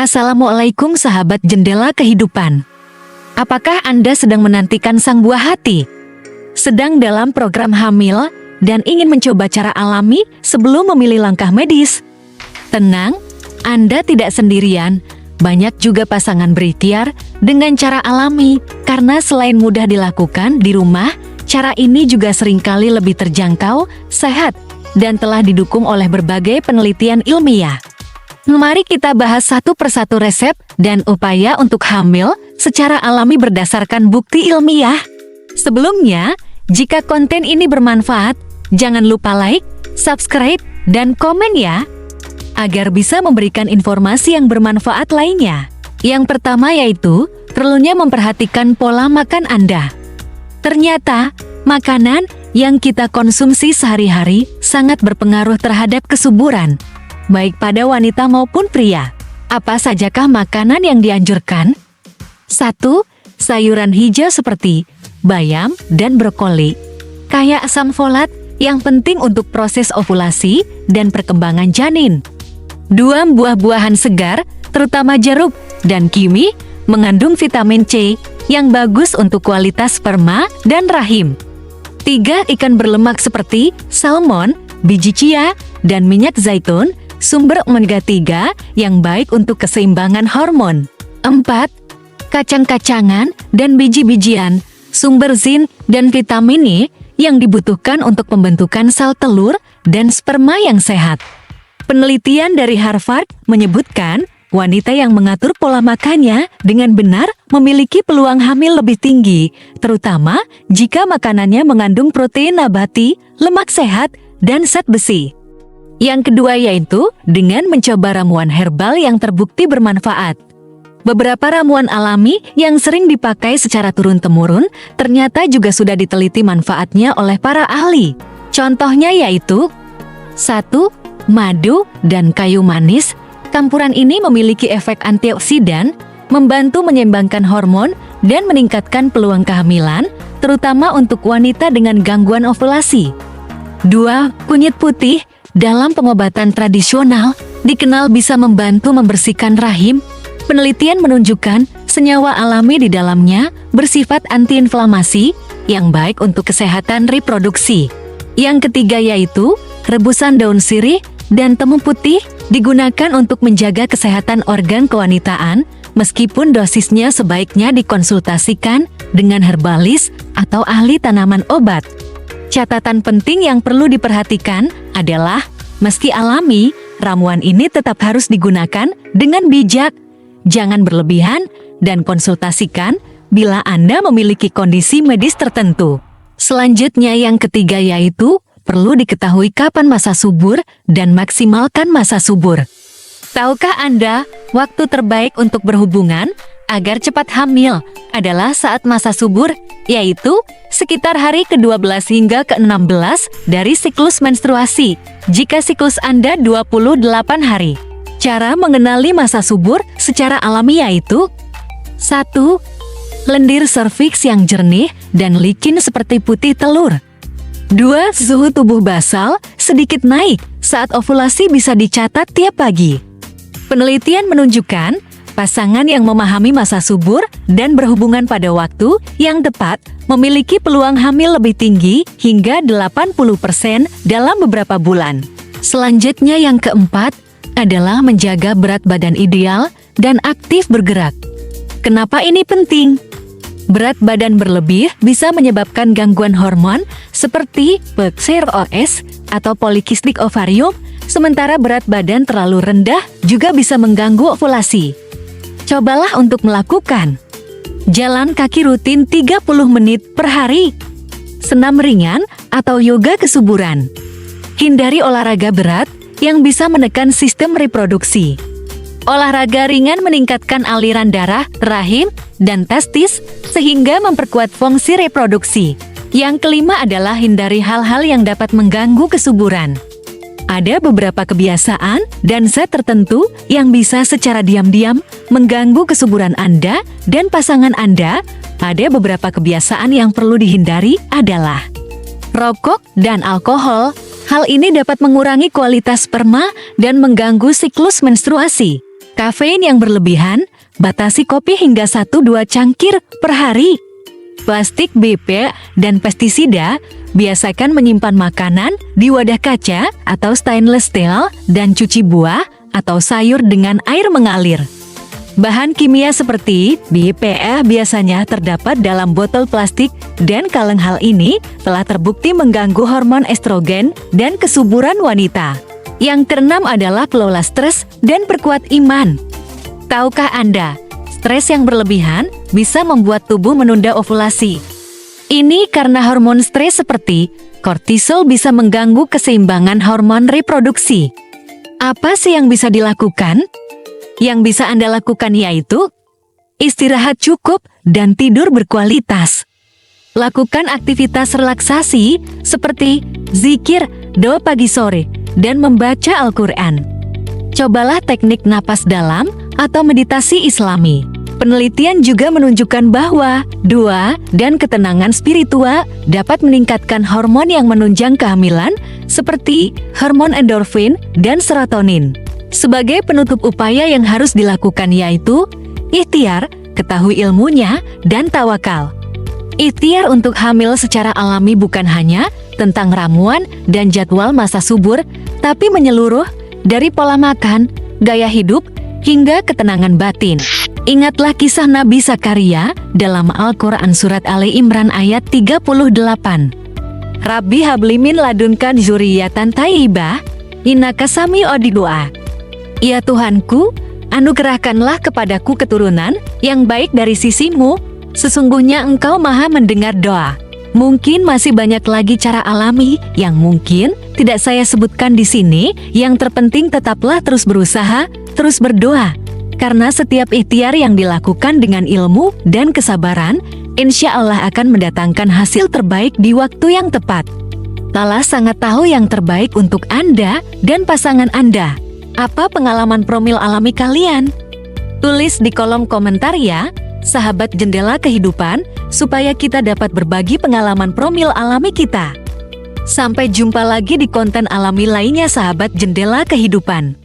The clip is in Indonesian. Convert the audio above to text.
Assalamualaikum sahabat jendela kehidupan. Apakah Anda sedang menantikan sang buah hati? Sedang dalam program hamil dan ingin mencoba cara alami sebelum memilih langkah medis? Tenang, Anda tidak sendirian. Banyak juga pasangan berikhtiar dengan cara alami karena selain mudah dilakukan di rumah, cara ini juga seringkali lebih terjangkau, sehat, dan telah didukung oleh berbagai penelitian ilmiah. Mari kita bahas satu persatu resep dan upaya untuk hamil secara alami berdasarkan bukti ilmiah. Sebelumnya, jika konten ini bermanfaat, jangan lupa like, subscribe, dan komen ya, agar bisa memberikan informasi yang bermanfaat lainnya. Yang pertama yaitu, perlunya memperhatikan pola makan Anda. Ternyata, makanan yang kita konsumsi sehari-hari sangat berpengaruh terhadap kesuburan, baik pada wanita maupun pria. Apa sajakah makanan yang dianjurkan? 1. Sayuran hijau seperti bayam dan brokoli, kaya asam folat yang penting untuk proses ovulasi dan perkembangan janin. 2. Buah-buahan segar, terutama jeruk dan kiwi, mengandung vitamin C yang bagus untuk kualitas sperma dan rahim. 3. Ikan berlemak seperti salmon, biji chia, dan minyak zaitun, sumber omega 3 yang baik untuk keseimbangan hormon. 4. Kacang-kacangan dan biji-bijian, sumber zinc dan vitamin E yang dibutuhkan untuk pembentukan sel telur dan sperma yang sehat. Penelitian dari Harvard menyebutkan wanita yang mengatur pola makannya dengan benar memiliki peluang hamil lebih tinggi, terutama jika makanannya mengandung protein nabati, lemak sehat, dan zat besi. Yang kedua yaitu dengan mencoba ramuan herbal yang terbukti bermanfaat. Beberapa ramuan alami yang sering dipakai secara turun-temurun ternyata juga sudah diteliti manfaatnya oleh para ahli. Contohnya yaitu 1. Madu dan kayu manis. Campuran ini memiliki efek antioksidan, membantu menyeimbangkan hormon dan meningkatkan peluang kehamilan, terutama untuk wanita dengan gangguan ovulasi. 2. Kunyit putih dalam pengobatan tradisional dikenal bisa membantu membersihkan rahim. Penelitian menunjukkan senyawa alami di dalamnya bersifat antiinflamasi yang baik untuk kesehatan reproduksi. Yang ketiga yaitu rebusan daun sirih dan temu putih digunakan untuk menjaga kesehatan organ kewanitaan, meskipun dosisnya sebaiknya dikonsultasikan dengan herbalis atau ahli tanaman obat. Catatan penting yang perlu diperhatikan adalah, meski alami, ramuan ini tetap harus digunakan dengan bijak. Jangan berlebihan dan konsultasikan bila Anda memiliki kondisi medis tertentu. Selanjutnya yang ketiga yaitu, perlu diketahui kapan masa subur dan maksimalkan masa subur. Tahukah Anda, waktu terbaik untuk berhubungan agar cepat hamil adalah saat masa subur, yaitu sekitar hari ke-12 hingga ke-16 dari siklus menstruasi, jika siklus Anda 28 hari. Cara mengenali masa subur secara alami yaitu 1. Lendir serviks yang jernih dan licin seperti putih telur. 2. Suhu tubuh basal sedikit naik saat ovulasi bisa dicatat tiap pagi. Penelitian menunjukkan pasangan yang memahami masa subur dan berhubungan pada waktu yang tepat memiliki peluang hamil lebih tinggi hingga 80% dalam beberapa bulan. Selanjutnya yang keempat adalah menjaga berat badan ideal dan aktif bergerak. Kenapa ini penting? Berat badan berlebih bisa menyebabkan gangguan hormon seperti PCOS atau polikistik ovarium, sementara berat badan terlalu rendah juga bisa mengganggu ovulasi. Cobalah untuk melakukan jalan kaki rutin 30 menit per hari, senam ringan atau yoga kesuburan. Hindari olahraga berat yang bisa menekan sistem reproduksi. Olahraga ringan meningkatkan aliran darah, rahim, dan testis sehingga memperkuat fungsi reproduksi. Yang kelima adalah hindari hal-hal yang dapat mengganggu kesuburan. Ada beberapa kebiasaan dan zat tertentu yang bisa secara diam-diam mengganggu kesuburan Anda dan pasangan Anda. Ada beberapa kebiasaan yang perlu dihindari adalah rokok dan alkohol. Hal ini dapat mengurangi kualitas sperma dan mengganggu siklus menstruasi. Kafein yang berlebihan, batasi kopi hingga 1-2 cangkir per hari. Plastik BPA dan pestisida, biasakan menyimpan makanan di wadah kaca atau stainless steel dan cuci buah atau sayur dengan air mengalir. Bahan kimia seperti BPA biasanya terdapat dalam botol plastik dan kaleng hal ini telah terbukti mengganggu hormon estrogen dan kesuburan wanita. Yang keenam adalah kelola stres dan perkuat iman. Tahukah Anda, stres yang berlebihan bisa membuat tubuh menunda ovulasi. Ini karena hormon stres seperti kortisol bisa mengganggu keseimbangan hormon reproduksi. Apa sih yang bisa dilakukan? Yang bisa Anda lakukan yaitu istirahat cukup dan tidur berkualitas. Lakukan aktivitas relaksasi seperti zikir, doa pagi sore, dan membaca Al-Quran. Cobalah teknik napas dalam atau meditasi Islami. Penelitian juga menunjukkan bahwa doa dan ketenangan spiritual dapat meningkatkan hormon yang menunjang kehamilan seperti hormon endorfin dan serotonin. Sebagai penutup upaya yang harus dilakukan yaitu ikhtiar, ketahui ilmunya, dan tawakal. Ikhtiar untuk hamil secara alami bukan hanya tentang ramuan dan jadwal masa subur, tapi menyeluruh dari pola makan, gaya hidup, hingga ketenangan batin. Ingatlah kisah Nabi Zakaria dalam Al-Quran Surat Ali Imran ayat 38. Rabbi hablimin ladunkan zuriyatan taibah, innaka sami'ud doa. Ya Tuhanku, anugerahkanlah kepadaku keturunan yang baik dari sisimu, sesungguhnya Engkau maha mendengar doa. Mungkin masih banyak lagi cara alami yang mungkin tidak saya sebutkan di sini. Yang terpenting tetaplah terus berusaha, terus berdoa. Karena setiap ikhtiar yang dilakukan dengan ilmu dan kesabaran, insya Allah akan mendatangkan hasil terbaik di waktu yang tepat. Allah sangat tahu yang terbaik untuk Anda dan pasangan Anda. Apa pengalaman promil alami kalian? Tulis di kolom komentar ya, sahabat jendela kehidupan, supaya kita dapat berbagi pengalaman promil alami kita. Sampai jumpa lagi di konten alami lainnya sahabat jendela kehidupan.